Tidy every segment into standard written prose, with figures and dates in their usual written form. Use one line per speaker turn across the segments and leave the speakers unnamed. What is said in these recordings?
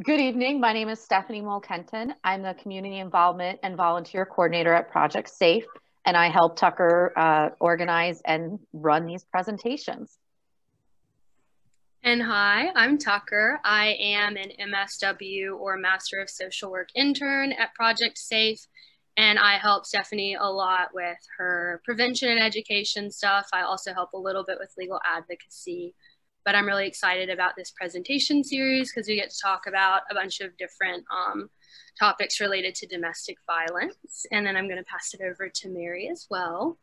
Good evening. My name is Stephanie Mulkenton. I'm the Community Involvement and Volunteer Coordinator at Project Safe, and I help Tucker organize and run these presentations.
And hi, I'm Tucker. I am an MSW or Master of Social Work intern at Project Safe, and I help Stephanie a lot with her prevention and education stuff. I also help a little bit with legal advocacy, but I'm really excited about this presentation series because we get to talk about a bunch of different topics related to domestic violence. And then I'm going to pass it over to Mary as well.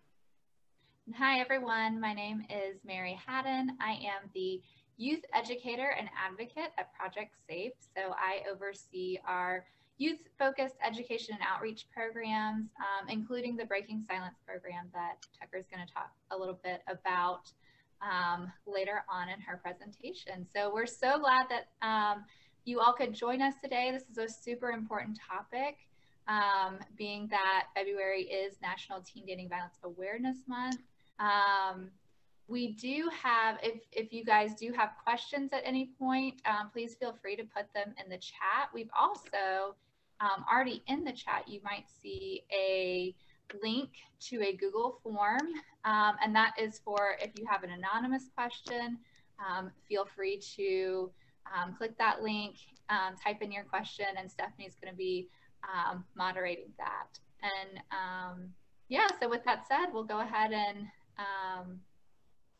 Hi, everyone. My name is Mary Haddon. I am the youth educator and advocate at Project Safe. So I oversee our youth-focused education and outreach programs, including the Breaking Silence program that Tucker is going to talk a little bit about later on in her presentation. So we're so glad that you all could join us today. This is a super important topic, being that February is National Teen Dating Violence Awareness Month. We do have, if you guys do have questions at any point, please feel free to put them in the chat. We've also already in the chat, you might see a link to a Google form, and that is for if you have an anonymous question, feel free to click that link, type in your question, and Stephanie's going to be moderating that. And yeah, so with that said, we'll go ahead and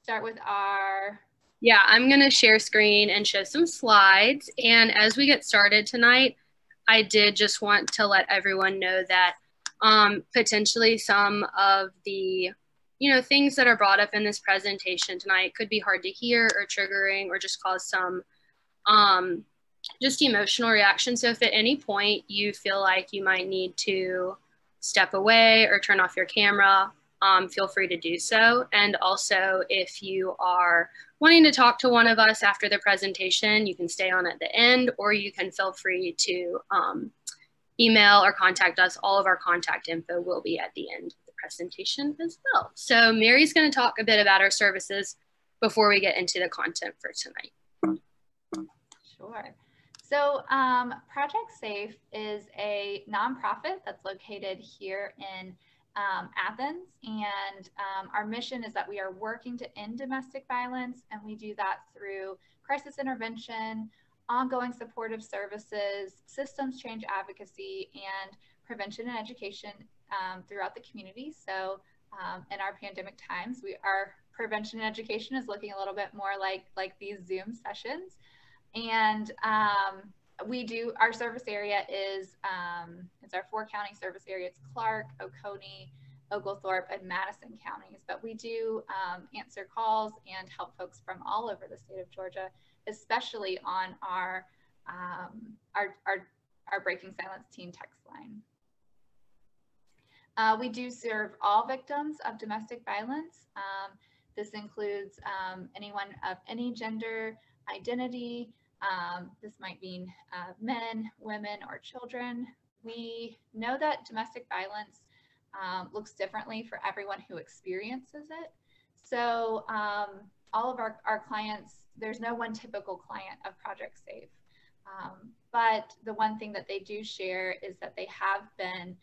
start with our...
Yeah, I'm going to share screen and show some slides. And as we get started tonight, I did just want to let everyone know that potentially some of the things that are brought up in this presentation tonight could be hard to hear or triggering or just cause some just emotional reaction. So if at any point you feel like you might need to step away or turn off your camera, feel free to do so. And also, if you are wanting to talk to one of us after the presentation, you can stay on at the end, or you can feel free to email or contact us. All of our contact info will be at the end of the presentation as well. So Mary's going to talk a bit about our services before we get into the content for tonight.
Sure. So Project Safe is a nonprofit that's located here in Athens, and our mission is that we are working to end domestic violence, and we do that through crisis intervention, ongoing supportive services, systems change advocacy, and prevention and education throughout the community. So in our pandemic times, our prevention and education is looking a little bit more like these Zoom sessions. And our service area is, it's our 4-county service area. It's Clark, Oconee, Oglethorpe, and Madison counties. But we do answer calls and help folks from all over the state of Georgia, especially on our Breaking Silence teen text line. We do serve all victims of domestic violence. This includes anyone of any gender identity. This might mean men, women, or children. We know that domestic violence looks differently for everyone who experiences it. So all of our clients, there's no one typical client of Project Safe. But the one thing that they do share is that they have been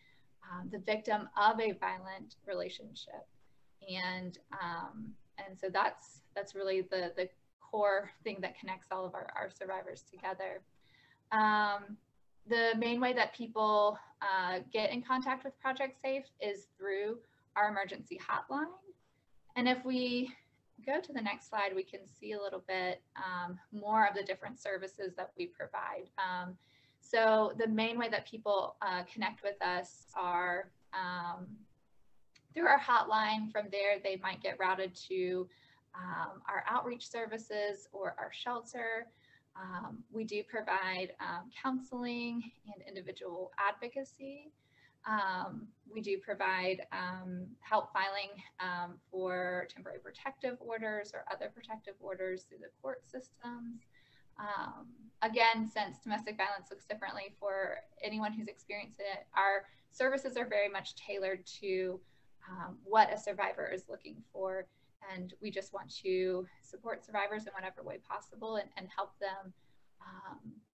the victim of a violent relationship. And so that's really the core thing that connects all of our survivors together. The main way that people get in contact with Project Safe is through our emergency hotline. And if we go to the next slide, we can see a little bit more of the different services that we provide. So the main way that people connect with us are through our hotline. From there, they might get routed to our outreach services or our shelter. We do provide counseling and individual advocacy. We do provide help filing for temporary protective orders or other protective orders through the court systems. Again, since domestic violence looks differently for anyone who's experienced it, our services are very much tailored to what a survivor is looking for. And we just want to support survivors in whatever way possible and help them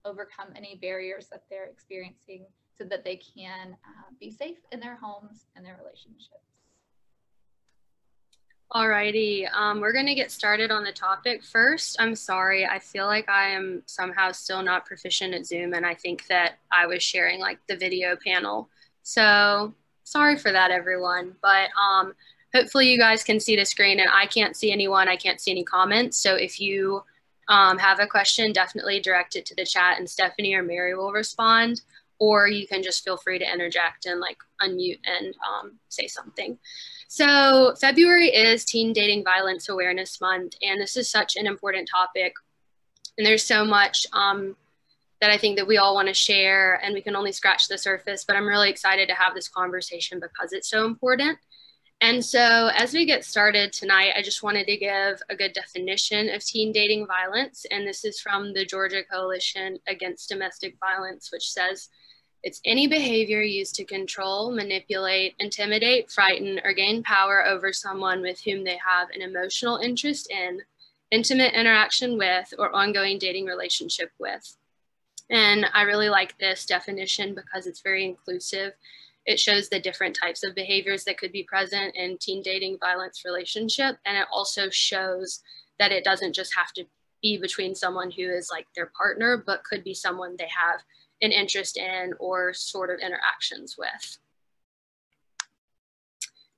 overcome any barriers that they're experiencing so that they can be safe in their homes and their relationships.
Alrighty, we're going to get started on the topic first. I'm sorry, I feel like I am somehow still not proficient at Zoom, and I think that I was sharing like the video panel. So sorry for that, everyone. But hopefully you guys can see the screen, and I can't see anyone. I can't see any comments. So if you have a question, definitely direct it to the chat, and Stephanie or Mary will respond. Or you can just feel free to interject and like unmute and say something. So February is Teen Dating Violence Awareness Month, and this is such an important topic. And there's so much that I think that we all want to share, and we can only scratch the surface, but I'm really excited to have this conversation because it's so important. And so as we get started tonight, I just wanted to give a good definition of teen dating violence. And this is from the Georgia Coalition Against Domestic Violence, which says, it's any behavior used to control, manipulate, intimidate, frighten, or gain power over someone with whom they have an emotional interest in, intimate interaction with, or ongoing dating relationship with. And I really like this definition because it's very inclusive. It shows the different types of behaviors that could be present in teen dating violence relationship. And it also shows that it doesn't just have to be between someone who is like their partner, but could be someone they have an interest in or sort of interactions with.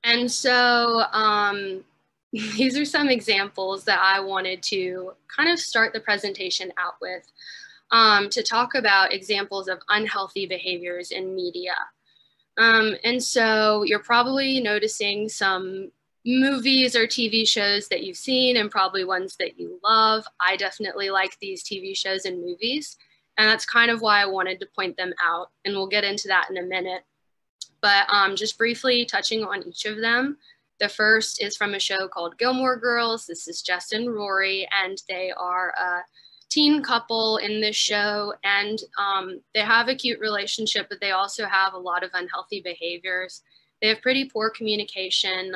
And so these are some examples that I wanted to kind of start the presentation out with to talk about examples of unhealthy behaviors in media. And so you're probably noticing some movies or TV shows that you've seen and probably ones that you love. I definitely like these TV shows and movies. And that's kind of why I wanted to point them out. And we'll get into that in a minute. But just briefly touching on each of them. The first is from a show called Gilmore Girls. This is Jess and Rory, and they are a teen couple in this show. And they have a cute relationship, but they also have a lot of unhealthy behaviors. They have pretty poor communication.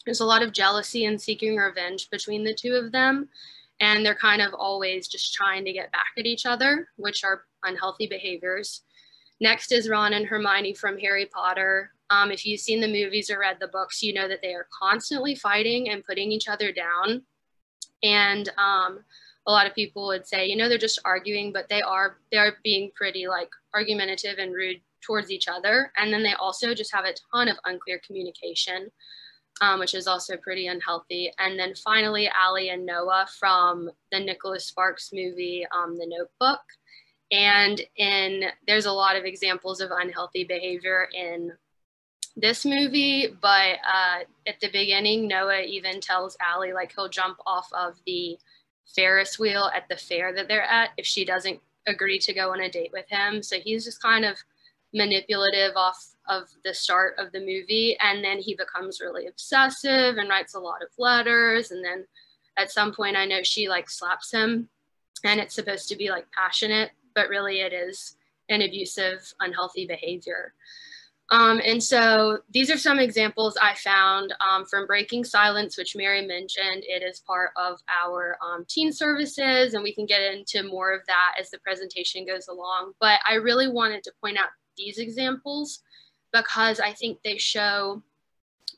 There's a lot of jealousy and seeking revenge between the two of them. And they're kind of always just trying to get back at each other, which are unhealthy behaviors. Next is Ron and Hermione from Harry Potter. If you've seen the movies or read the books, you know that they are constantly fighting and putting each other down. And a lot of people would say, you know, they're just arguing, but they are being pretty like argumentative and rude towards each other. And then they also just have a ton of unclear communication. Which is also pretty unhealthy. And then finally, Allie and Noah from the Nicholas Sparks movie, The Notebook. And there's a lot of examples of unhealthy behavior in this movie, but at the beginning, Noah even tells Allie like he'll jump off of the Ferris wheel at the fair that they're at if she doesn't agree to go on a date with him. So he's just kind of manipulative off of the start of the movie, and then he becomes really obsessive and writes a lot of letters, and then at some point I know she like slaps him, and it's supposed to be like passionate, but really it is an abusive, unhealthy behavior. And so these are some examples I found from Breaking Silence, which Mary mentioned. It is part of our teen services, and we can get into more of that as the presentation goes along. But I really wanted to point out these examples because I think they show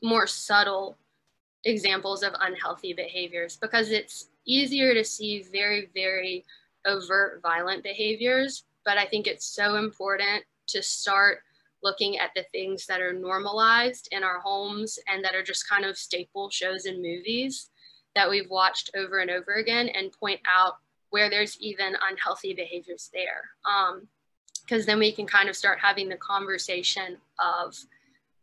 more subtle examples of unhealthy behaviors, because it's easier to see very, very overt violent behaviors. But I think it's so important to start looking at the things that are normalized in our homes and that are just kind of staple shows and movies that we've watched over and over again, and point out where there's even unhealthy behaviors there. Because then we can kind of start having the conversation of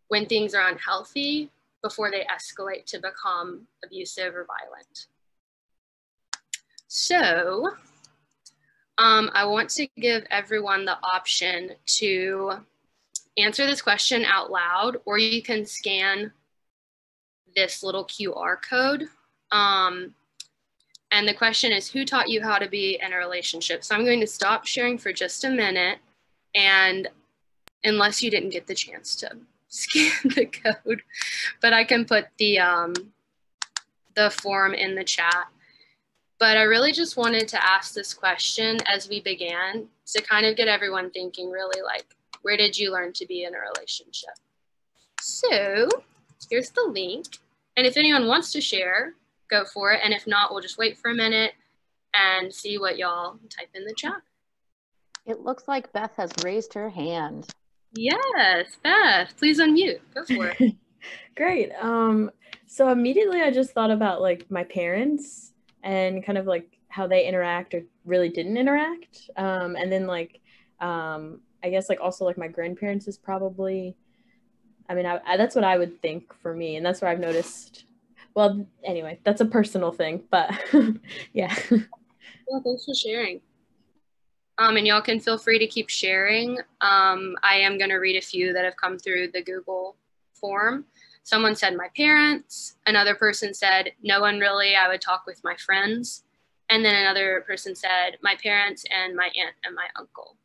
when things are unhealthy before they escalate to become abusive or violent. So I want to give everyone the option to answer this question out loud, or you can scan this little QR code. And the question is, who taught you how to be in a relationship? So I'm going to stop sharing for just a minute. And unless you didn't get the chance to scan the code, but I can put the form in the chat. But I really just wanted to ask this question as we began to kind of get everyone thinking really like, where did you learn to be in a relationship? So here's the link. And if anyone wants to share, go for it. And if not, we'll just wait for a minute and see what y'all type in the chat.
It looks like Beth has raised her hand.
Yes, Beth, please unmute. Go for it.
Great. So immediately I just thought about like my parents and kind of like how they interact or really didn't interact. And then like, I guess like also like my grandparents is probably, I mean, I that's what I would think for me. And that's where I've noticed, well, anyway, that's a personal thing, but yeah.
Well, thanks for sharing. And y'all can feel free to keep sharing. I am going to read a few that have come through the Google form. Someone said my parents. Another person said no one really. I would talk with my friends. And then another person said my parents and my aunt and my uncle.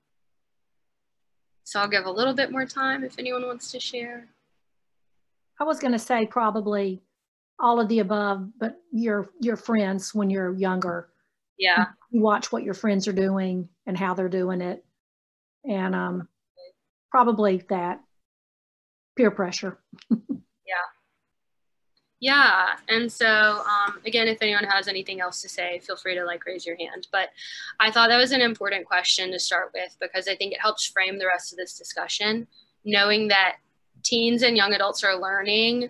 So I'll give a little bit more time if anyone wants to share.
I was going to say probably all of the above, but your friends when you're younger.
Yeah.
You watch what your friends are doing and how they're doing it. And probably that peer pressure.
Yeah. And so, again, if anyone has anything else to say, feel free to like raise your hand. But I thought that was an important question to start with because I think it helps frame the rest of this discussion, knowing that teens and young adults are learning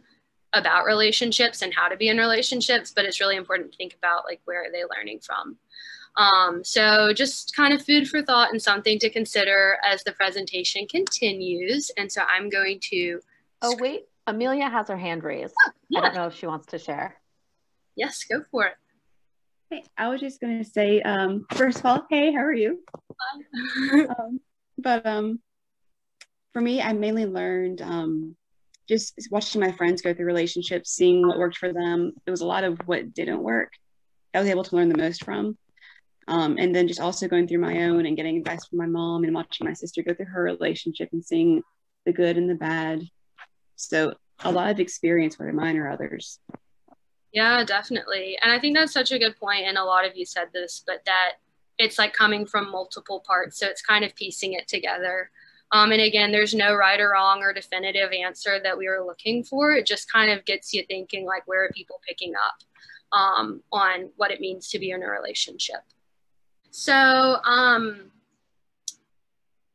about relationships and how to be in relationships, but it's really important to think about like where are they learning from. So just kind of food for thought and something to consider as the presentation continues. And so I'm going to.
Oh, wait. Amelia has her hand raised.
Oh, yeah.
I don't know if she wants to share.
Yes, go for it.
Hey, I was just going to say, first of all, hey, how are you? For me, I mainly learned just watching my friends go through relationships, seeing what worked for them. There was a lot of what didn't work I was able to learn the most from. And then just also going through my own and getting advice from my mom and watching my sister go through her relationship and seeing the good and the bad. So a lot of experience, whether mine or others.
Yeah, definitely. And I think that's such a good point. And a lot of you said this, but that it's like coming from multiple parts. So it's kind of piecing it together. And again, there's no right or wrong or definitive answer that we were looking for. It just kind of gets you thinking like, where are people picking up on what it means to be in a relationship? So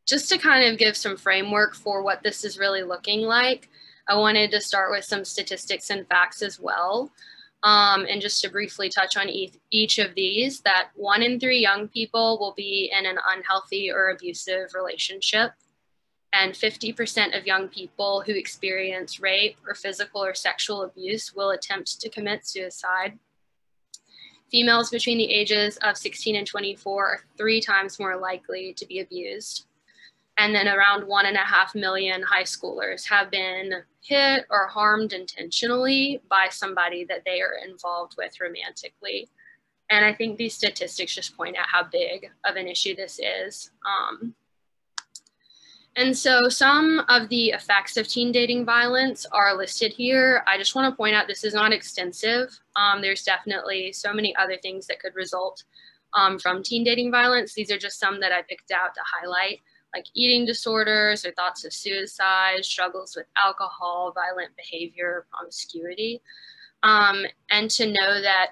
just to kind of give some framework for what this is really looking like, I wanted to start with some statistics and facts as well. And just to briefly touch on each of these, that 1 in 3 young people will be in an unhealthy or abusive relationship. And 50% of young people who experience rape or physical or sexual abuse will attempt to commit suicide. Females between the ages of 16 and 24 are 3 times more likely to be abused. And then around 1.5 million high schoolers have been hit or harmed intentionally by somebody that they are involved with romantically. And I think these statistics just point out how big of an issue this is. And so some of the effects of teen dating violence are listed here. I just want to point out this is not extensive. There's definitely so many other things that could result from teen dating violence. These are just some that I picked out to highlight, like eating disorders or thoughts of suicide, struggles with alcohol, violent behavior, promiscuity. And to know that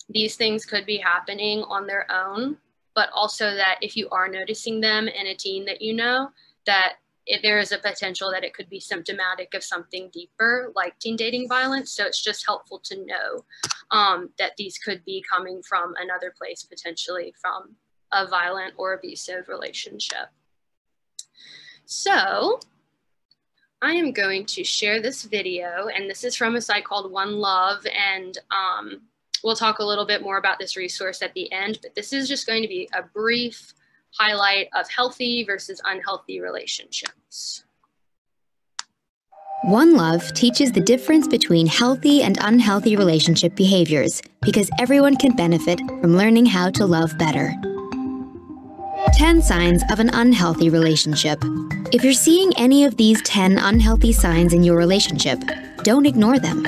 these things could be happening on their own, but also that if you are noticing them in a teen that you know, that there is a potential that it could be symptomatic of something deeper like teen dating violence. So it's just helpful to know that these could be coming from another place, potentially from a violent or abusive relationship. So I am going to share this video, and this is from a site called One Love, and we'll talk a little bit more about this resource at the end, but this is just going to be a brief highlight of healthy versus unhealthy relationships.
One Love teaches the difference between healthy and unhealthy relationship behaviors because everyone can benefit from learning how to love better. 10 signs of an unhealthy relationship. If you're seeing any of these 10 unhealthy signs in your relationship, don't ignore them.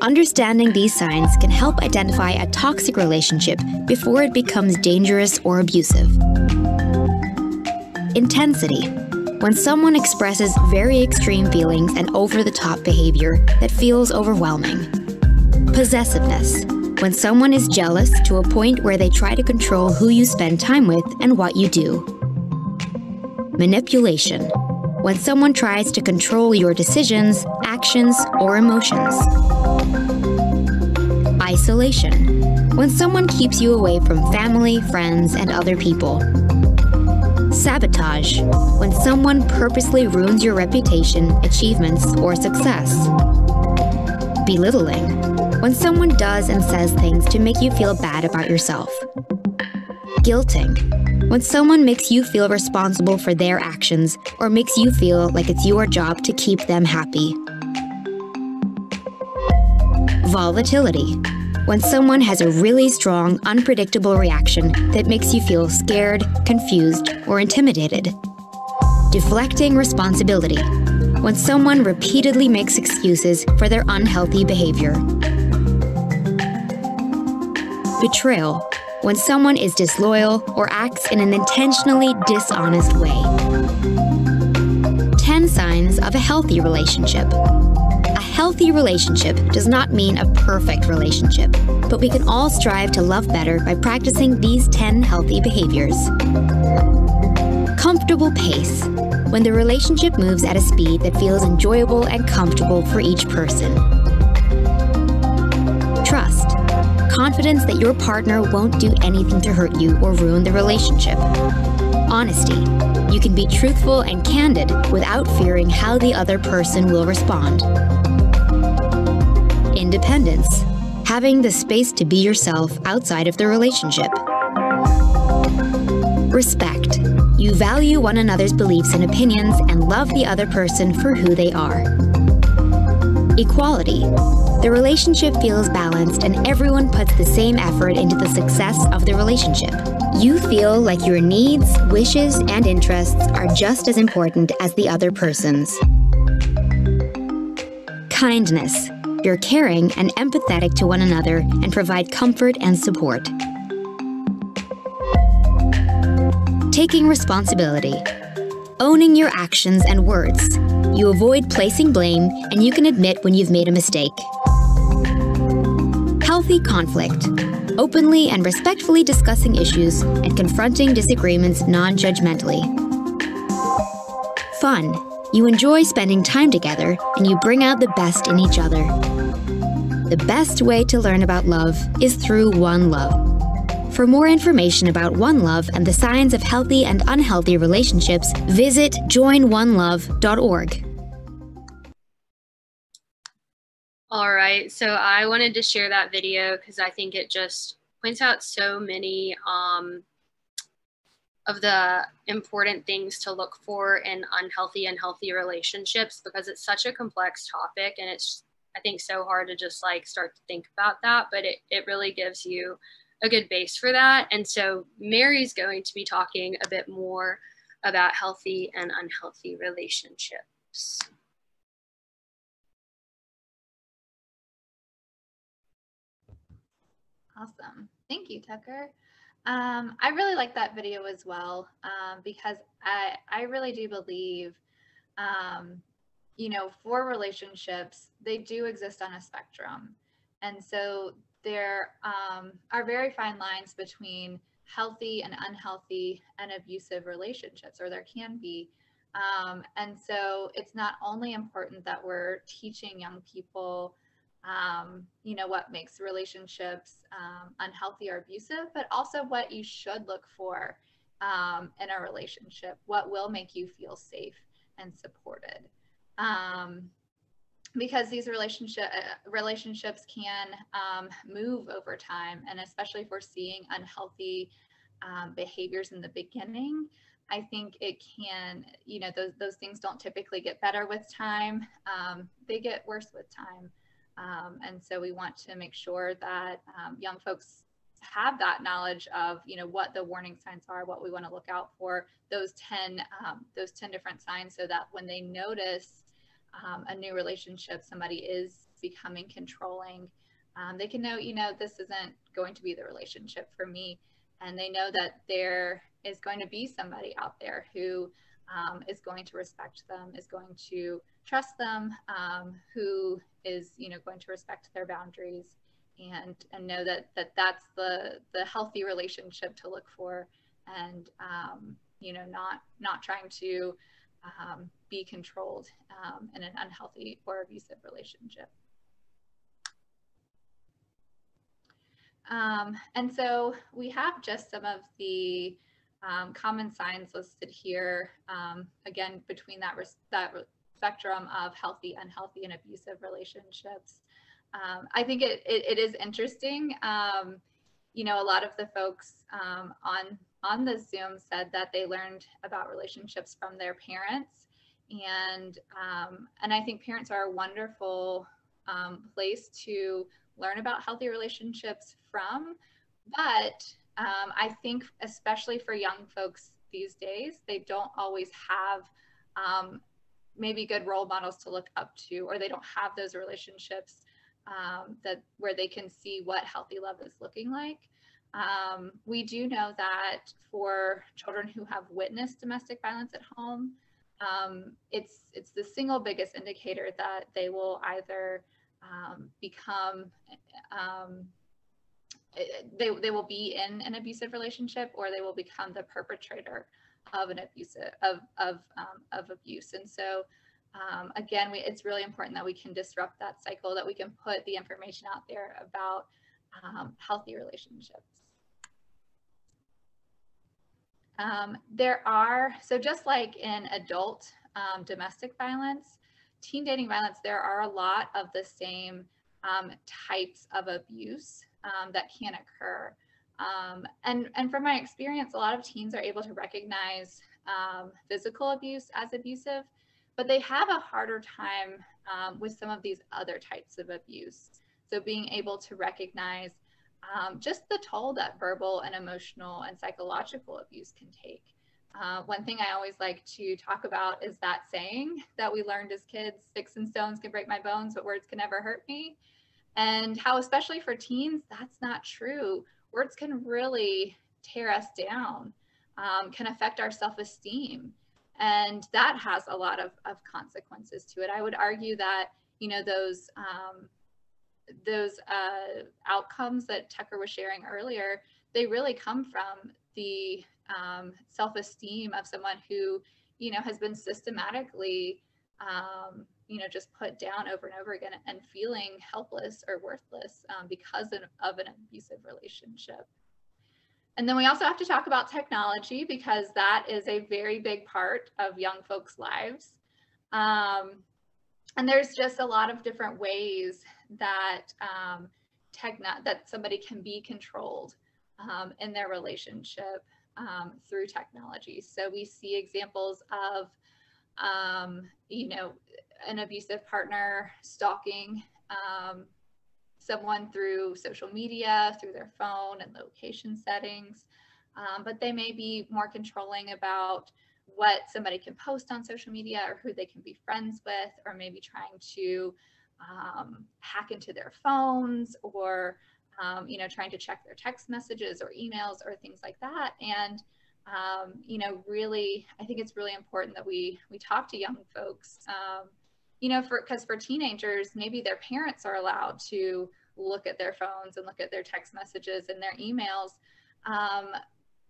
Understanding these signs can help identify a toxic relationship before it becomes dangerous or abusive. Intensity. When someone expresses very extreme feelings and over-the-top behavior that feels overwhelming. Possessiveness. When someone is jealous to a point where they try to control who you spend time with and what you do. Manipulation. When someone tries to control your decisions, actions, or emotions. Isolation. When someone keeps you away from family, friends, and other people. Sabotage. When someone purposely ruins your reputation, achievements, or success. Belittling. When someone does and says things to make you feel bad about yourself. Guilting. When someone makes you feel responsible for their actions or makes you feel like it's your job to keep them happy. Volatility. When someone has a really strong, unpredictable reaction that makes you feel scared, confused, or intimidated. Deflecting responsibility. When someone repeatedly makes excuses for their unhealthy behavior. Betrayal. When someone is disloyal or acts in an intentionally dishonest way. 10 signs of a healthy relationship. A healthy relationship does not mean a perfect relationship, but we can all strive to love better by practicing these 10 healthy behaviors. Comfortable pace. When the relationship moves at a speed that feels enjoyable and comfortable for each person. Trust. Confidence that your partner won't do anything to hurt you or ruin the relationship. Honesty. You can be truthful and candid without fearing how the other person will respond. Independence. Having the space to be yourself outside of the relationship. Respect. You value one another's beliefs and opinions and love the other person for who they are. Equality. The relationship feels balanced and everyone puts the same effort into the success of the relationship. You feel like your needs, wishes, and interests are just as important as the other person's. Kindness. You're caring and empathetic to one another and provide comfort and support. Taking responsibility. Owning your actions and words. You avoid placing blame and you can admit when you've made a mistake. Healthy conflict. Openly and respectfully discussing issues and confronting disagreements non-judgmentally. Fun. You enjoy spending time together and you bring out the best in each other. The best way to learn about love is through One Love. For more information about One Love and the signs of healthy and unhealthy relationships, visit joinonelove.org.
All right, so I wanted to share that video because I think it just points out so many of the important things to look for in unhealthy and healthy relationships, because it's such a complex topic and it's, I think, so hard to just like start to think about that, but it really gives you a good base for that. And so Mary's going to be talking a bit more about healthy and unhealthy relationships.
Awesome. Thank you, Tucker. I really like that video as well, because I really do believe, for relationships, they do exist on a spectrum. And so there are very fine lines between healthy and unhealthy and abusive relationships, or there can be. And so it's not only important that we're teaching young people what makes relationships unhealthy or abusive, but also what you should look for in a relationship, what will make you feel safe and supported. Because these relationships can move over time, and especially if we're seeing unhealthy behaviors in the beginning, I think it can, those things don't typically get better with time. They get worse with time. And so we want to make sure that young folks have that knowledge of, what the warning signs are, what we want to look out for, those 10 different signs, so that when they notice a new relationship, somebody is becoming controlling, they can know, this isn't going to be the relationship for me. And they know that there is going to be somebody out there who is going to respect them, is going to trust them, who is, going to respect their boundaries, and know that that's the healthy relationship to look for, and not trying to be controlled in an unhealthy or abusive relationship. And so we have just some of the common signs listed here, again, between that spectrum of healthy, unhealthy, and abusive relationships. I think it is interesting. A lot of the folks on the Zoom said that they learned about relationships from their parents, and I think parents are a wonderful place to learn about healthy relationships from, but I think especially for young folks these days, they don't always have maybe good role models to look up to, or they don't have those relationships where they can see what healthy love is looking like. We do know that for children who have witnessed domestic violence at home, it's the single biggest indicator that they will either become they will be in an abusive relationship, or they will become the perpetrator of an abusive of abuse. And so again, it's really important that we can disrupt that cycle, that we can put the information out there about healthy relationships. So just like in adult domestic violence, teen dating violence, there are a lot of the same types of abuse that can occur. And from my experience, a lot of teens are able to recognize physical abuse as abusive, but they have a harder time with some of these other types of abuse. So being able to recognize just the toll that verbal and emotional and psychological abuse can take. One thing I always like to talk about is that saying that we learned as kids: sticks and stones can break my bones, but words can never hurt me. And how, especially for teens, that's not true. Words can really tear us down, can affect our self-esteem. And that has a lot of consequences to it. I would argue that, those outcomes that Tucker was sharing earlier, they really come from the self-esteem of someone who, has been systematically, just put down over and over again, and feeling helpless or worthless because of an abusive relationship. And then we also have to talk about technology, because that is a very big part of young folks' lives. And there's just a lot of different ways that that somebody can be controlled in their relationship through technology. So we see examples of, an abusive partner stalking someone through social media, through their phone and location settings, but they may be more controlling about what somebody can post on social media, or who they can be friends with, or maybe trying to hack into their phones, or trying to check their text messages or emails or things like that. And really, I think it's really important that we talk to young folks, because for teenagers, maybe their parents are allowed to look at their phones and look at their text messages and their emails,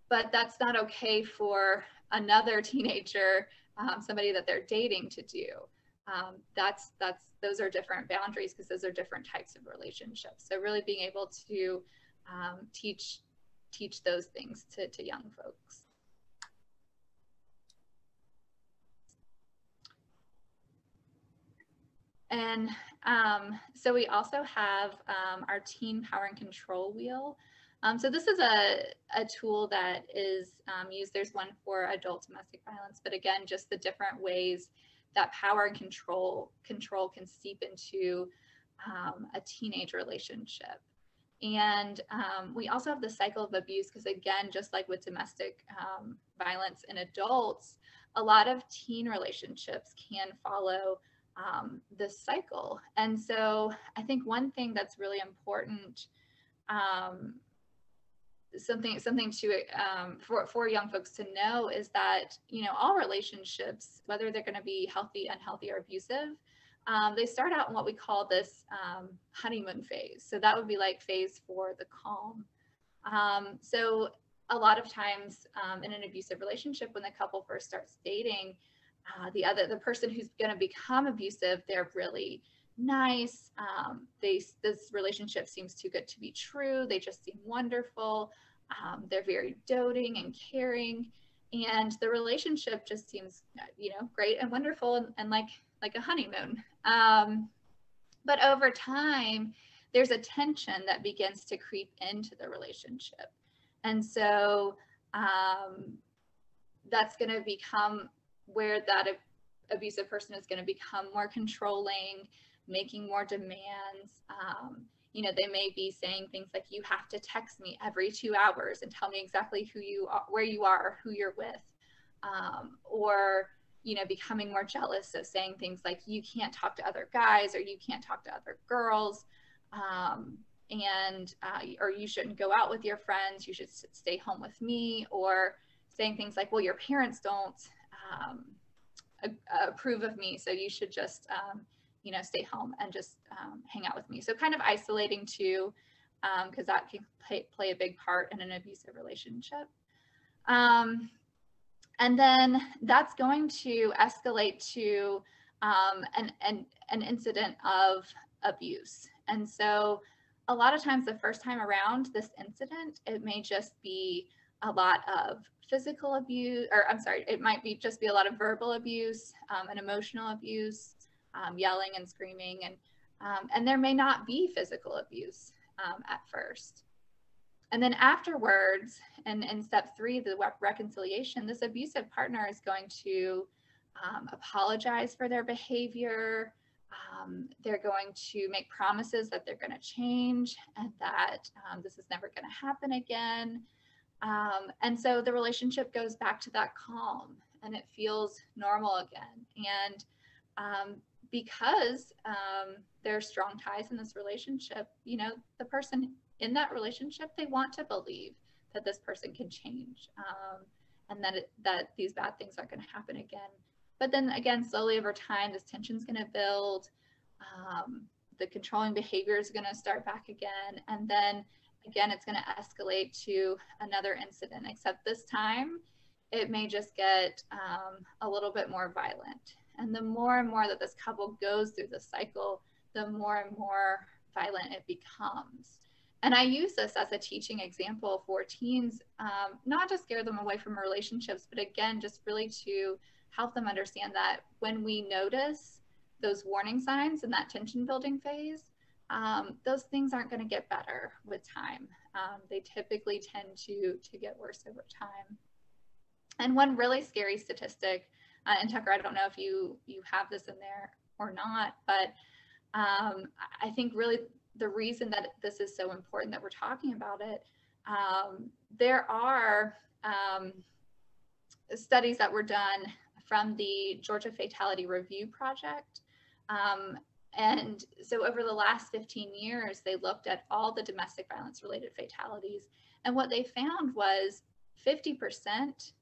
but that's not okay for another teenager, somebody that they're dating, to do. Those are different boundaries, because those are different types of relationships. So really being able to teach those things to young folks. And so we also have our Teen Power and Control Wheel. So this is a tool that is used. There's one for adult domestic violence, but again, just the different ways that power and control can seep into a teenage relationship. And we also have the cycle of abuse, because again, just like with domestic violence in adults, a lot of teen relationships can follow this cycle. And so I think one thing that's really important, something to for young folks to know is that, you know, all relationships, whether they're going to be healthy, unhealthy, or abusive, they start out in what we call this honeymoon phase. So that would be like phase 4, the calm. So a lot of times in an abusive relationship, when the couple first starts dating, the person who's going to become abusive, they're really nice. This relationship seems too good to be true. They just seem wonderful. They're very doting and caring, and the relationship just seems, you know, great and wonderful and like a honeymoon. But over time, there's a tension that begins to creep into the relationship, and so that's going to become where that abusive person is going to become more controlling, making more demands. You know, they may be saying things like, you have to text me every 2 hours and tell me exactly who you are, where you are, who you're with. Or, you know, becoming more jealous of saying things like, you can't talk to other guys, or you can't talk to other girls. Or you shouldn't go out with your friends, you should stay home with me. Or saying things like, well, your parents don't approve of me, so you should just you know, stay home and just hang out with me. So kind of isolating too, because that can play a big part in an abusive relationship. And then that's going to escalate to an incident of abuse. And so a lot of times the first time around this incident, it may just be a lot of physical abuse, or I'm sorry, it might be just be a lot of verbal abuse and emotional abuse, yelling and screaming, and there may not be physical abuse at first. And then afterwards, and in step 3, the reconciliation, this abusive partner is going to apologize for their behavior. They're going to make promises that they're going to change and that this is never going to happen again. And so the relationship goes back to that calm, and it feels normal again. And because there are strong ties in this relationship, you know, the person in that relationship, they want to believe that this person can change, and that these bad things aren't going to happen again. But then again, slowly over time, this tension is going to build. The controlling behavior is going to start back again, and then again, it's going to escalate to another incident, except this time it may just get a little bit more violent. And the more and more that this couple goes through the cycle, the more and more violent it becomes. And I use this as a teaching example for teens, not to scare them away from relationships, but again, just really to help them understand that when we notice those warning signs in that tension building phase, those things aren't going to get better with time. They typically tend to get worse over time. And one really scary statistic, and Tucker, I don't know if you have this in there or not, but I think really the reason that this is so important that we're talking about it, there are studies that were done from the Georgia Fatality Review Project. And so over the last 15 years, they looked at all the domestic violence related fatalities. And what they found was 50%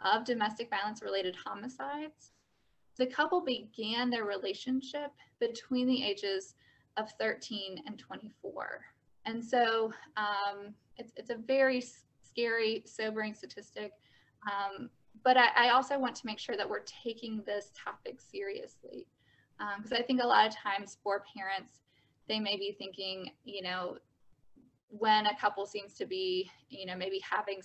of domestic violence related homicides, the couple began their relationship between the ages of 13 and 24. And so it's a very scary, sobering statistic. But I also want to make sure that we're taking this topic seriously. Because I think a lot of times for parents, they may be thinking, you know, when a couple seems to be, you know, maybe having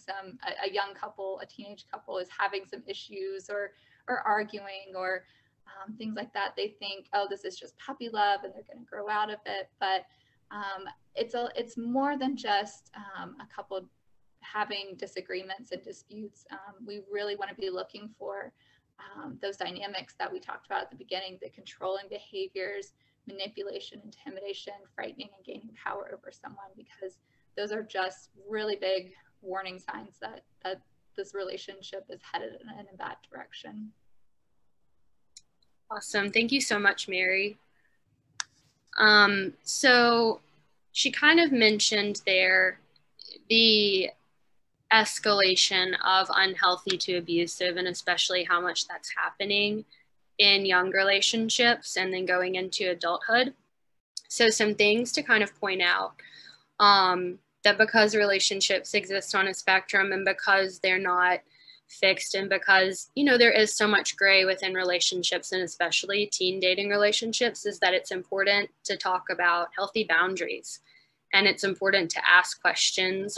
a young couple, a teenage couple is having some issues or arguing or things like that, they think, oh, this is just puppy love and they're going to grow out of it. But it's more than just a couple having disagreements and disputes. We really want to be looking for those dynamics that we talked about at the beginning, the controlling behaviors, manipulation, intimidation, frightening, and gaining power over someone, because those are just really big warning signs that this relationship is headed in a bad direction.
Awesome. Thank you so much, Mary. So she kind of mentioned there the escalation of unhealthy to abusive, and especially how much that's happening in young relationships and then going into adulthood. So some things to kind of point out, that because relationships exist on a spectrum and because they're not fixed and because, you know, there is so much gray within relationships and especially teen dating relationships, is that it's important to talk about healthy boundaries, and it's important to ask questions,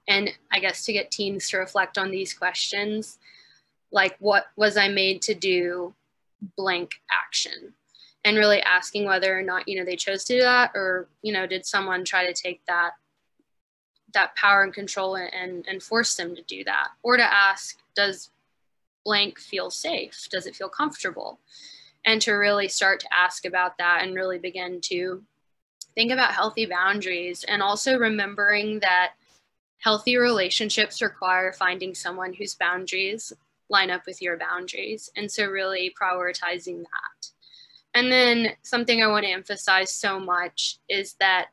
and I guess to get teens to reflect on these questions, like, what was I made to do blank action? And really asking whether or not, you know, they chose to do that, or, you know, did someone try to take that power and control and force them to do that? Or to ask, does blank feel safe? Does it feel comfortable? And to really start to ask about that and really begin to think about healthy boundaries, and also remembering that healthy relationships require finding someone whose boundaries line up with your boundaries. And so really prioritizing that. And then something I want to emphasize so much is that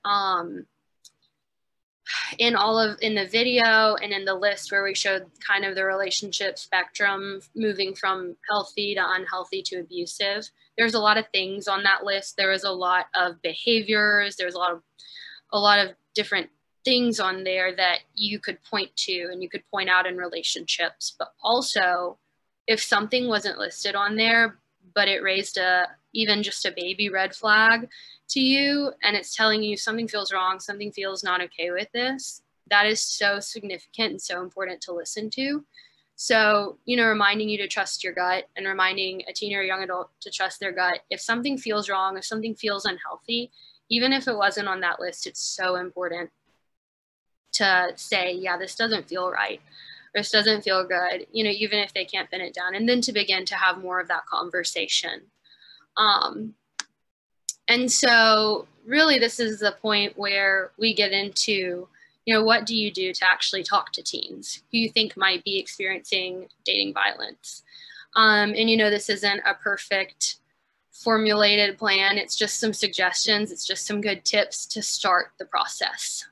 in the video and in the list where we showed kind of the relationship spectrum moving from healthy to unhealthy to abusive, there's a lot of things on that list. There was a lot of behaviors. There's a lot of different things on there that you could point to and you could point out in relationships. But also, if something wasn't listed on there, but it raised even just a baby red flag to you, and it's telling you something feels wrong, something feels not okay with this, that is so significant and so important to listen to. So, you know, reminding you to trust your gut and reminding a teen or a young adult to trust their gut. If something feels wrong, if something feels unhealthy, even if it wasn't on that list, it's so important to say, yeah, this doesn't feel right. This doesn't feel good, you know, even if they can't pin it down, and then to begin to have more of that conversation. And so really this is the point where we get into, you know, what do you do to actually talk to teens who you think might be experiencing dating violence? And, you know, this isn't a perfect formulated plan. It's just some suggestions. It's just some good tips to start the process.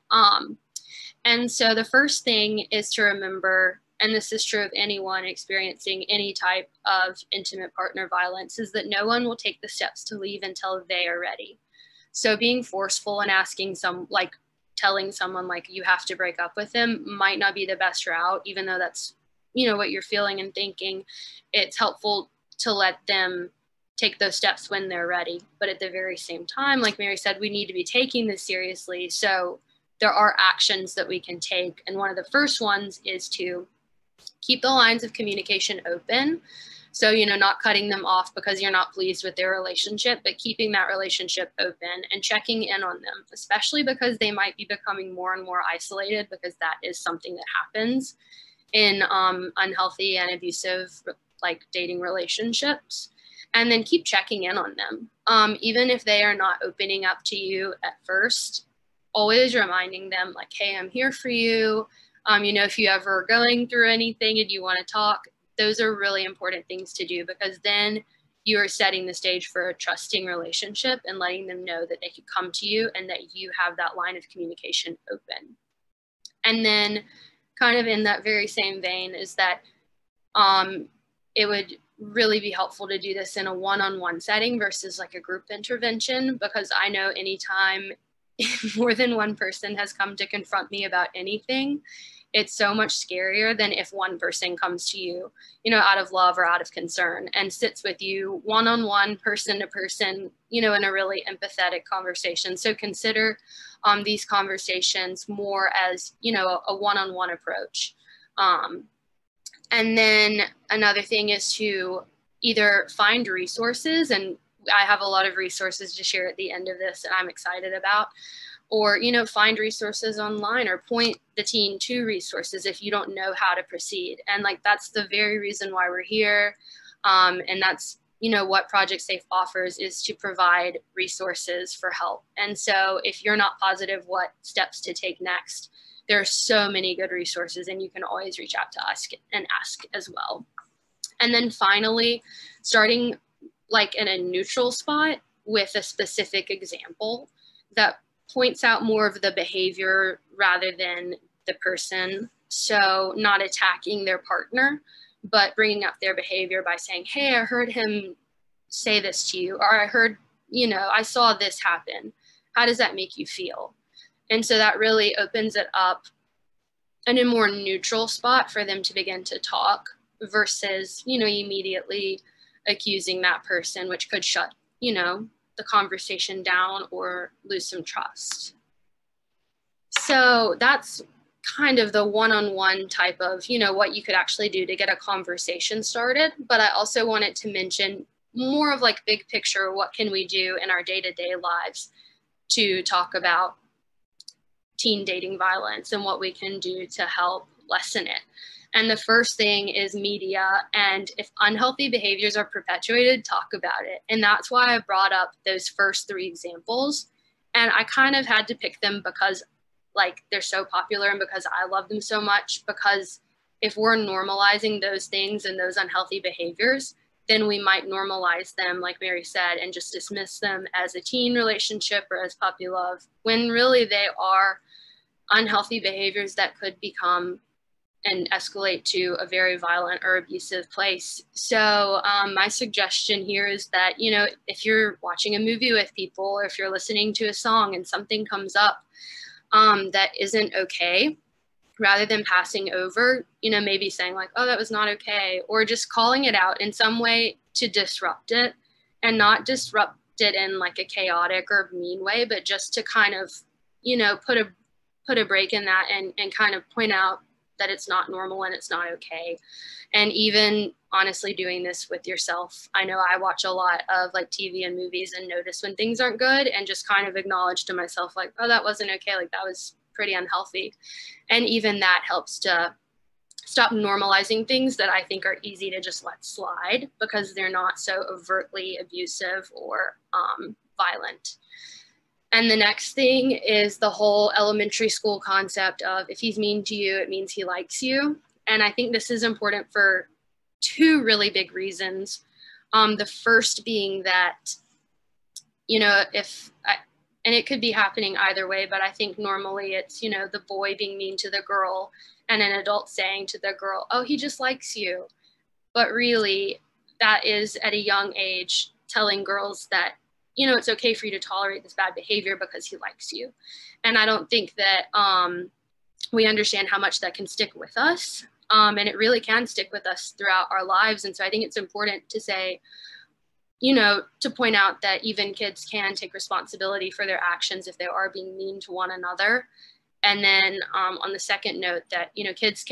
And so the first thing is to remember, and this is true of anyone experiencing any type of intimate partner violence, is that no one will take the steps to leave until they are ready. So being forceful and telling someone like you have to break up with them might not be the best route, even though that's, you know, what you're feeling and thinking. It's helpful to let them take those steps when they're ready. But at the very same time, like Mary said, we need to be taking this seriously. So there are actions that we can take. And one of the first ones is to keep the lines of communication open. So, you know, not cutting them off because you're not pleased with their relationship, but keeping that relationship open and checking in on them, especially because they might be becoming more and more isolated, because that is something that happens in unhealthy and abusive like dating relationships. And then keep checking in on them. Even if they are not opening up to you at first, always reminding them like, hey, I'm here for you. You know, if you ever are going through anything and you want to talk, those are really important things to do, because then you are setting the stage for a trusting relationship and letting them know that they can come to you and that you have that line of communication open. And then kind of in that very same vein is that it would really be helpful to do this in a one-on-one setting versus like a group intervention, because I know anytime more than one person has come to confront me about anything, it's so much scarier than if one person comes to you, you know, out of love or out of concern and sits with you one-on-one, person to person, you know, in a really empathetic conversation. So consider these conversations more as, you know, a one-on-one approach. And then another thing is to either find resources, and I have a lot of resources to share at the end of this that I'm excited about, or, you know, find resources online or point the teen to resources if you don't know how to proceed. And like, that's the very reason why we're here. And that's, you know, what Project Safe offers, is to provide resources for help. And so if you're not positive what steps to take next, there are so many good resources, and you can always reach out to us and ask as well. And then finally, starting like in a neutral spot with a specific example that points out more of the behavior rather than the person. So not attacking their partner, but bringing up their behavior by saying, hey, I heard him say this to you, or I heard, you know, I saw this happen. How does that make you feel? And so that really opens it up in a more neutral spot for them to begin to talk versus, you know, immediately accusing that person, which could shut, you know, the conversation down or lose some trust. So that's kind of the one-on-one type of, you know, what you could actually do to get a conversation started. But I also wanted to mention more of like big picture, what can we do in our day-to-day lives to talk about teen dating violence and what we can do to help lessen it. And the first thing is media. And if unhealthy behaviors are perpetuated, talk about it. And that's why I brought up those first 3 examples. And I kind of had to pick them because like they're so popular and because I love them so much, because if we're normalizing those things and those unhealthy behaviors, then we might normalize them, like Mary said, and just dismiss them as a teen relationship or as puppy love, when really they are unhealthy behaviors that could become and escalate to a very violent or abusive place. So my suggestion here is that, you know, if you're watching a movie with people, or if you're listening to a song and something comes up that isn't okay, rather than passing over, you know, maybe saying like, oh, that was not okay, or just calling it out in some way to disrupt it, and not disrupt it in like a chaotic or mean way, but just to kind of, you know, put a break in that and kind of point out that it's not normal and it's not okay. And even honestly doing this with yourself. I know I watch a lot of like TV and movies and notice when things aren't good and just kind of acknowledge to myself like, oh, that wasn't okay. Like that was pretty unhealthy. And even that helps to stop normalizing things that I think are easy to just let slide because they're not so overtly abusive or violent. And the next thing is the whole elementary school concept of if he's mean to you, it means he likes you. And I think this is important for 2 really big reasons. The first being that, you know, and it could be happening either way, but I think normally it's, you know, the boy being mean to the girl and an adult saying to the girl, oh, he just likes you. But really, that is at a young age telling girls that, you know, it's okay for you to tolerate this bad behavior because he likes you. And I don't think that we understand how much that can stick with us. And it really can stick with us throughout our lives. And so I think it's important to say, you know, to point out that even kids can take responsibility for their actions if they are being mean to one another. And then on the second note that, you know, kids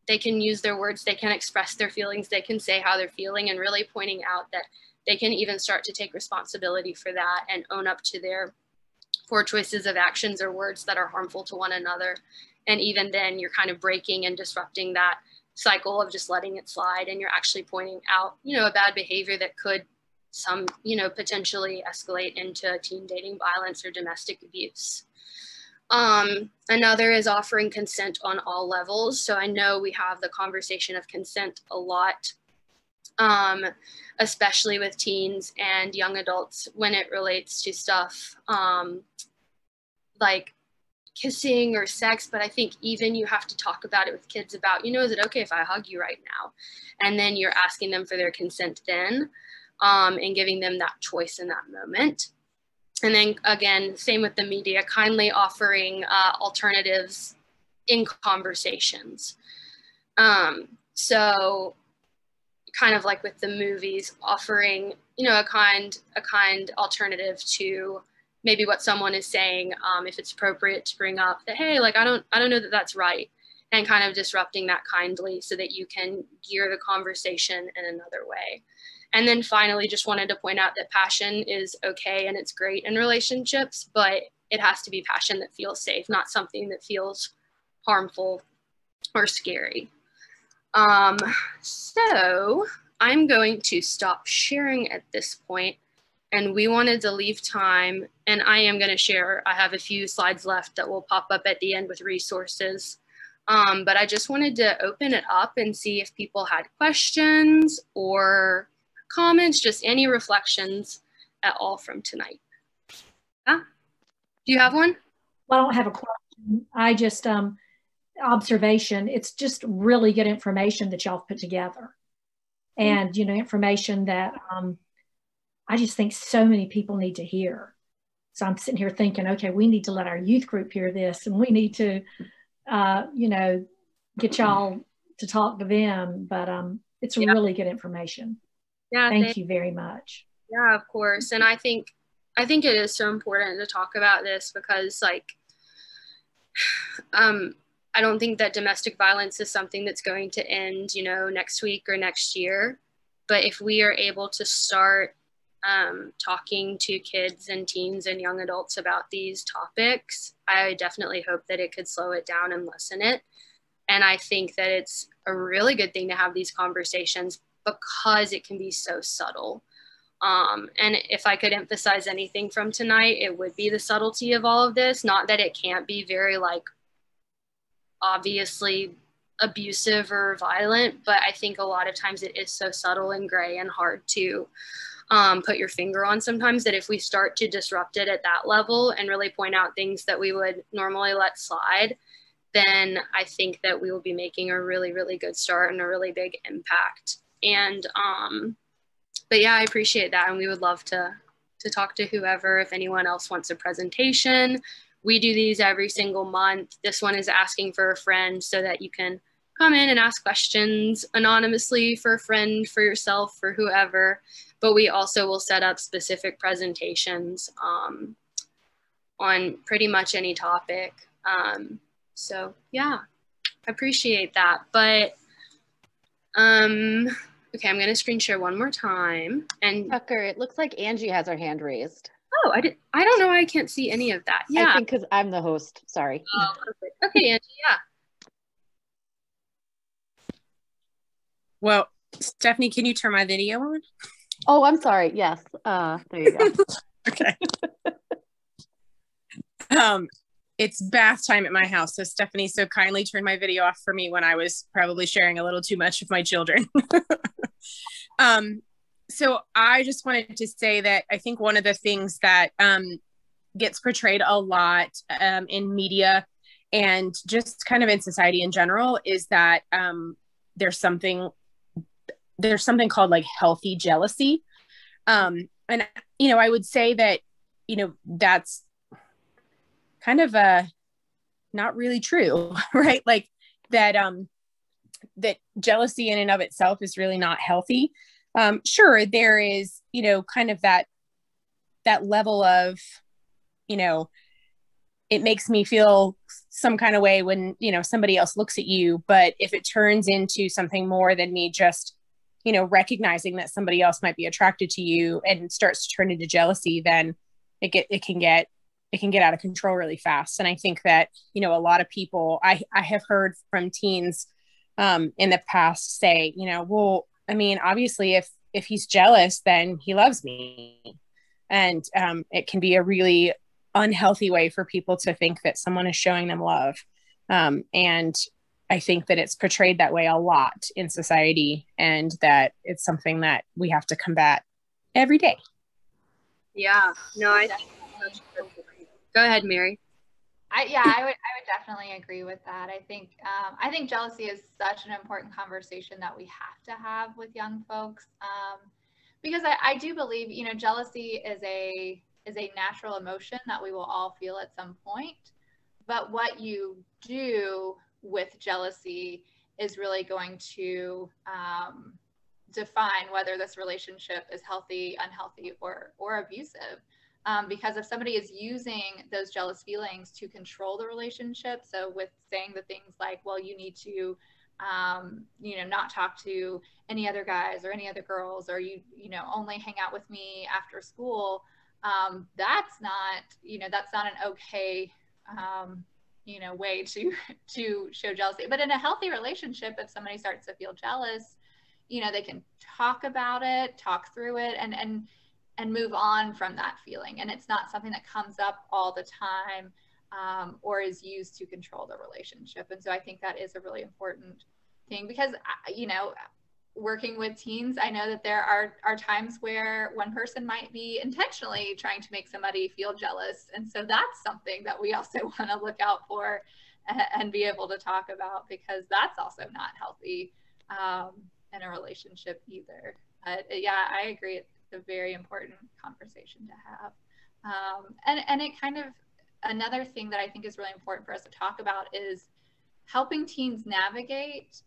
they can use their words, they can express their feelings, they can say how they're feeling, and really pointing out that they can even start to take responsibility for that and own up to their poor choices of actions or words that are harmful to one another. And even then you're kind of breaking and disrupting that cycle of just letting it slide. And you're actually pointing out, you know, a bad behavior that could potentially escalate into teen dating violence or domestic abuse. Another is offering consent on all levels. So I know we have the conversation of consent a lot, especially with teens and young adults when it relates to stuff like kissing or sex. But I think even you have to talk about it with kids about, you know, is it okay if I hug you right now? And then you're asking them for their consent then, and giving them that choice in that moment. And then again, same with the media, kindly offering alternatives in conversations. So kind of like with the movies, offering, you know, a kind alternative to maybe what someone is saying, if it's appropriate to bring up that, hey, like, I don't know that that's right, and kind of disrupting that kindly so that you can gear the conversation in another way. And then finally, just wanted to point out that passion is okay and it's great in relationships, but it has to be passion that feels safe, not something that feels harmful or scary. So I'm going to stop sharing at this point, and we wanted to leave time, and I am going to share. I have a few slides left that will pop up at the end with resources. But I just wanted to open it up and see if people had questions or comments, just any reflections at all from tonight. Yeah? Do you have one?
Well, I don't have a question. I just, observation. It's just really good information that y'all put together. And, you know, information that I just think so many people need to hear. So I'm sitting here thinking, okay, we need to let our youth group hear this, and we need to, you know, get y'all to talk to them. But it's really good information.
Yeah.
Thank you very much.
Yeah, of course. And I think it is so important to talk about this because, like, I don't think that domestic violence is something that's going to end, you know, next week or next year. But if we are able to start talking to kids and teens and young adults about these topics, I definitely hope that it could slow it down and lessen it. And I think that it's a really good thing to have these conversations because it can be so subtle. And if I could emphasize anything from tonight, it would be the subtlety of all of this. Not that it can't be very, like, obviously abusive or violent, but I think a lot of times it is so subtle and gray and hard to put your finger on sometimes, that if we start to disrupt it at that level and really point out things that we would normally let slide, then I think that we will be making a really, really good start and a really big impact. And but yeah, I appreciate that, and we would love to talk to whoever. If anyone else wants a presentation, we do these every single month. This one is asking for a friend, so that you can come in and ask questions anonymously for a friend, for yourself, for whoever. But we also will set up specific presentations on pretty much any topic. So yeah, I appreciate that. But okay, I'm gonna screen share one more time. And
Tucker, it looks like Angie has her hand raised.
Oh, I don't know why I can't see any of that. Yeah.
I think because I'm the host. Sorry.
Oh, perfect. Okay, Angie, yeah.
Well, Stephanie, can you turn my video on?
Oh, I'm sorry. Yes. There you go.
Okay. It's bath time at my house, so Stephanie so kindly turned my video off for me when I was probably sharing a little too much with my children. So I just wanted to say that I think one of the things that gets portrayed a lot in media and just kind of in society in general is that there's something called like healthy jealousy. And, you know, I would say that, you know, that's kind of not really true, right? Like that jealousy in and of itself is really not healthy. Sure, there is, you know, kind of that level of, you know, it makes me feel some kind of way when, you know, somebody else looks at you. But if it turns into something more than me just, you know, recognizing that somebody else might be attracted to you and starts to turn into jealousy, then it can get out of control really fast. And I think that, you know, a lot of people, I have heard from teens in the past say, you know, well, I mean, obviously if he's jealous, then he loves me. And it can be a really unhealthy way for people to think that someone is showing them love. And I think that it's portrayed that way a lot in society, and that it's something that we have to combat every day.
Yeah, no, I go ahead, Mary.
I would definitely agree with that. I think jealousy is such an important conversation that we have to have with young folks, because I do believe, you know, jealousy is a natural emotion that we will all feel at some point. But what you do with jealousy is really going to define whether this relationship is healthy, unhealthy, or abusive. Because if somebody is using those jealous feelings to control the relationship, so with saying the things like, well, you need to, you know, not talk to any other guys or any other girls, or you know, only hang out with me after school, that's not an okay, you know, way to show jealousy. But in a healthy relationship, if somebody starts to feel jealous, you know, they can talk about it, talk through it, and move on from that feeling. And it's not something that comes up all the time, or is used to control the relationship. And so I think that is a really important thing, because, you know, working with teens, I know that there are times where one person might be intentionally trying to make somebody feel jealous. And so that's something that we also want to look out for and be able to talk about, because that's also not healthy in a relationship either. Yeah, I agree. It's a very important conversation to have. And it kind of, another thing that I think is really important for us to talk about is helping teens navigate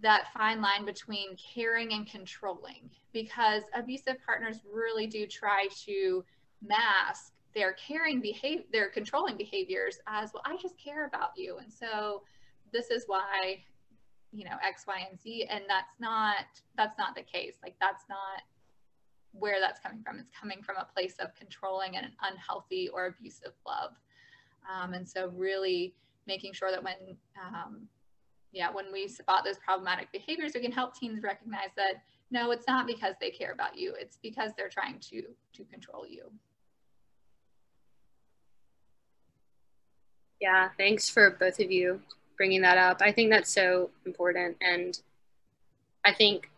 that fine line between caring and controlling, because abusive partners really do try to mask their caring behavior, their controlling behaviors as, well, I just care about you. And so this is why, you know, X, Y, and Z. And that's not the case. Like, that's not where that's coming from. It's coming from a place of controlling and an unhealthy or abusive love. And so really making sure that when we spot those problematic behaviors, we can help teens recognize that, no, it's not because they care about you. It's because they're trying to control you.
Yeah, thanks for both of you bringing that up. I think that's so important. And I think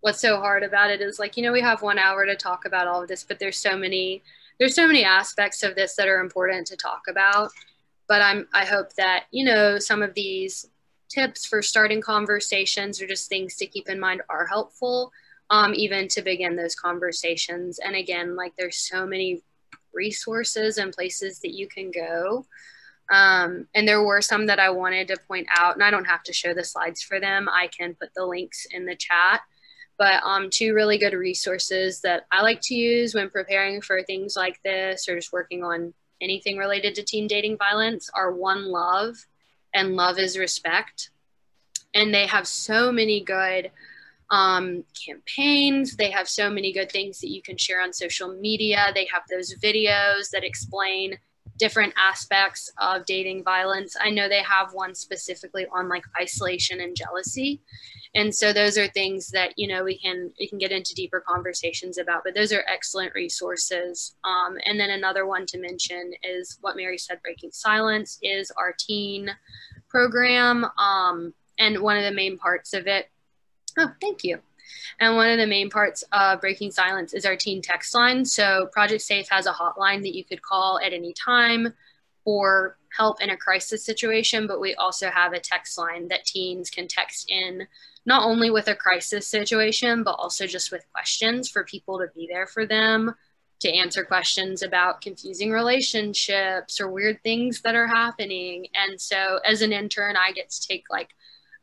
what's so hard about it is, like, you know, we have 1 hour to talk about all of this, but there's so many aspects of this that are important to talk about. But I hope that, you know, some of these tips for starting conversations or just things to keep in mind are helpful, even to begin those conversations. And again, like, there's so many resources and places that you can go. And there were some that I wanted to point out, and I don't have to show the slides for them. I can put the links in the chat. But 2 really good resources that I like to use when preparing for things like this or just working on anything related to teen dating violence are One Love and Love is Respect. And they have so many good campaigns. They have so many good things that you can share on social media. They have those videos that explain different aspects of dating violence. I know they have one specifically on, like, isolation and jealousy. And so those are things that, you know, we can get into deeper conversations about, but those are excellent resources. And then another one to mention is what Mary said, Breaking Silence is our teen program. And one of the main parts of it, oh, thank you. And one of the main parts of Breaking Silence is our teen text line. So Project Safe has a hotline that you could call at any time for help in a crisis situation, but we also have a text line that teens can text in, not only with a crisis situation, but also just with questions for people to be there for them, to answer questions about confusing relationships or weird things that are happening. And so as an intern, I get to take, like,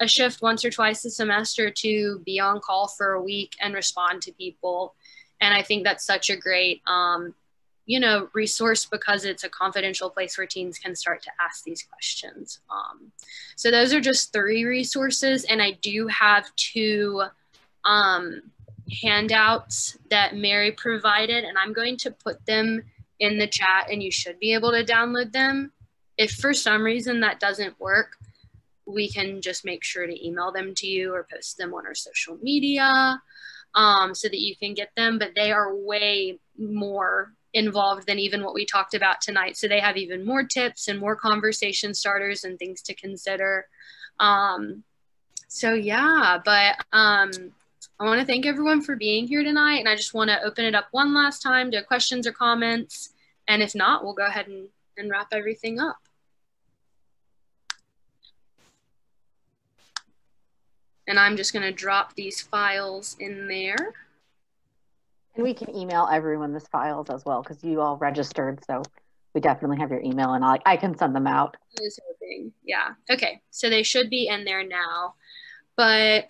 a shift once or twice a semester to be on call for a week and respond to people. And I think that's such a great, you know, resource, because it's a confidential place where teens can start to ask these questions. So those are just 3 resources. And I do have 2 handouts that Mary provided, and I'm going to put them in the chat, and you should be able to download them. If for some reason that doesn't work, we can just make sure to email them to you or post them on our social media so that you can get them. But they are way more involved than even what we talked about tonight. So they have even more tips and more conversation starters and things to consider. So yeah, but I want to thank everyone for being here tonight. And I just want to open it up one last time to questions or comments. And if not, we'll go ahead and wrap everything up. And I'm just going to drop these files in there.
And we can email everyone these files as well, because you all registered. So we definitely have your email, and I can send them out.
I was hoping. Yeah. Okay. So they should be in there now. But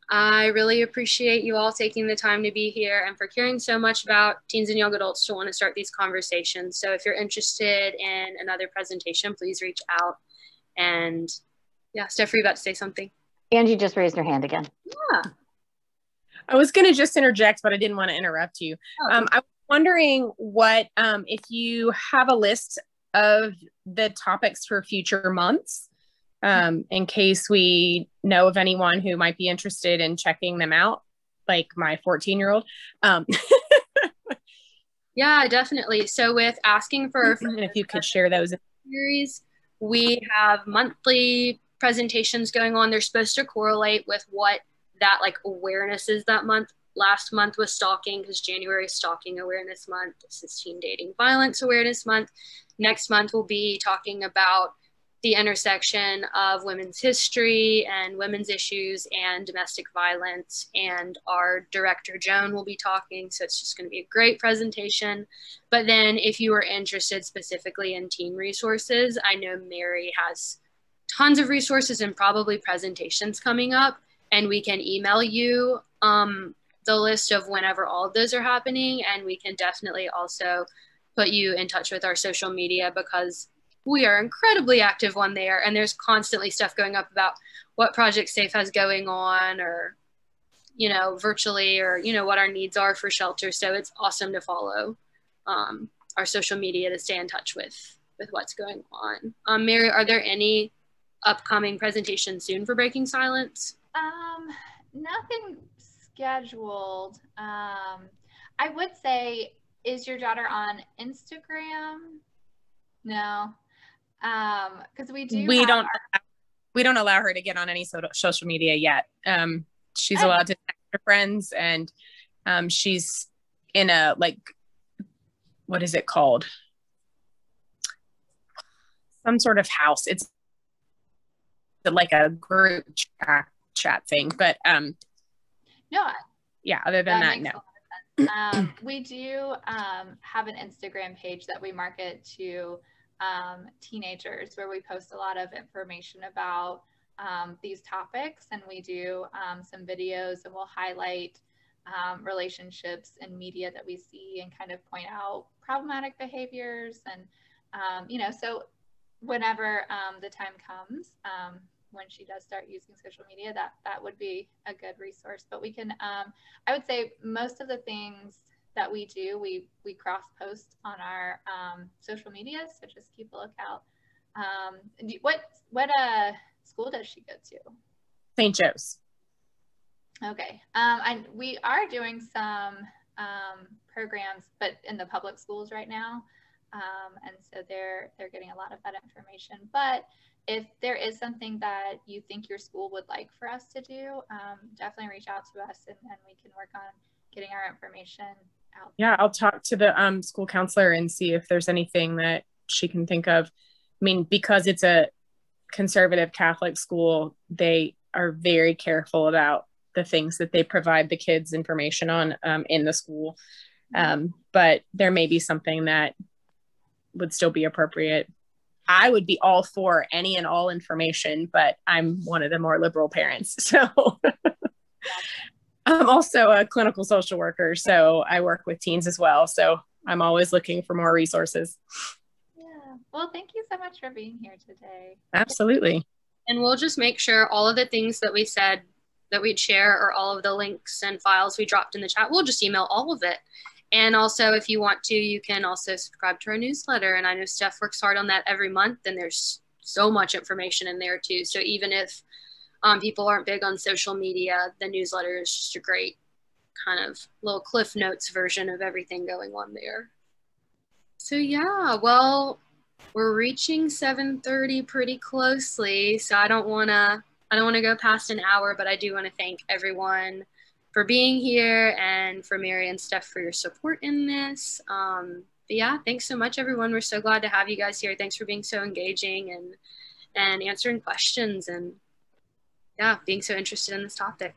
I really appreciate you all taking the time to be here and for caring so much about teens and young adults to want to start these conversations. So if you're interested in another presentation, please reach out. And yeah, Steph, were you about to say something?
Angie just raised her hand again.
Yeah.
I was going to just interject, but I didn't want to interrupt you. I was wondering what, if you have a list of the topics for future months, in case we know of anyone who might be interested in checking them out, like my 14-year-old.
Yeah, definitely. So with asking for
and if you could share those
series, we have monthly presentations going on. They're supposed to correlate with what that like awareness is that month. Last month was stalking, because January is Stalking Awareness Month. This is Teen Dating Violence Awareness Month. Next month we'll be talking about the intersection of women's history and women's issues and domestic violence. And our director, Joan, will be talking. So it's just going to be a great presentation. But then if you are interested specifically in teen resources, I know Mary has tons of resources and probably presentations coming up. And we can email you the list of whenever all of those are happening. And we can definitely also put you in touch with our social media, because we are incredibly active on there, and there's constantly stuff going up about what Project Safe has going on, or, you know, virtually, or, you know, what our needs are for shelter. So it's awesome to follow our social media to stay in touch with what's going on. Mary, are there any upcoming presentations soon for Breaking Silence?
Nothing scheduled. I would say, is your daughter on Instagram? No. Because we
don't allow her to get on any social media yet. She's allowed to text her friends, and she's in a, like, what is it called? Some sort of house. It's like a group chat thing, but
no.
Yeah, other than that, no.
We do have an Instagram page that we market to teenagers, where we post a lot of information about these topics, and we do some videos, and we'll highlight relationships and media that we see, and kind of point out problematic behaviors. And you know, so whenever the time comes, when she does start using social media, that would be a good resource. But we can, I would say most of the things that we do, we cross post on our social media, so just keep a lookout. What school does she go to?
St. Joe's.
Okay. And we are doing some programs, but in the public schools right now. And so they're getting a lot of that information. But if there is something that you think your school would like for us to do, definitely reach out to us, and we can work on getting our information out.
Yeah, I'll talk to the school counselor and see if there's anything that she can think of. I mean, because it's a conservative Catholic school, they are very careful about the things that they provide the kids information on in the school. But there may be something that would still be appropriate. I would be all for any and all information, but I'm one of the more liberal parents. So I'm also a clinical social worker, so I work with teens as well. So I'm always looking for more resources.
Yeah. Well, thank you so much for being here today.
Absolutely.
And we'll just make sure all of the things that we said that we'd share, or all of the links and files we dropped in the chat, we'll just email all of it. And also, if you want to, you can also subscribe to our newsletter. And I know Steph works hard on that every month, and there's so much information in there too. So even if people aren't big on social media, the newsletter is just a great kind of little Cliff Notes version of everything going on there. So yeah, well, we're reaching 7:30 pretty closely. So I don't want to go past an hour, but I do want to thank everyone for being here, and for Mary and Steph for your support in this. But yeah, thanks so much, everyone. We're so glad to have you guys here. Thanks for being so engaging and answering questions, and yeah, being so interested in this topic.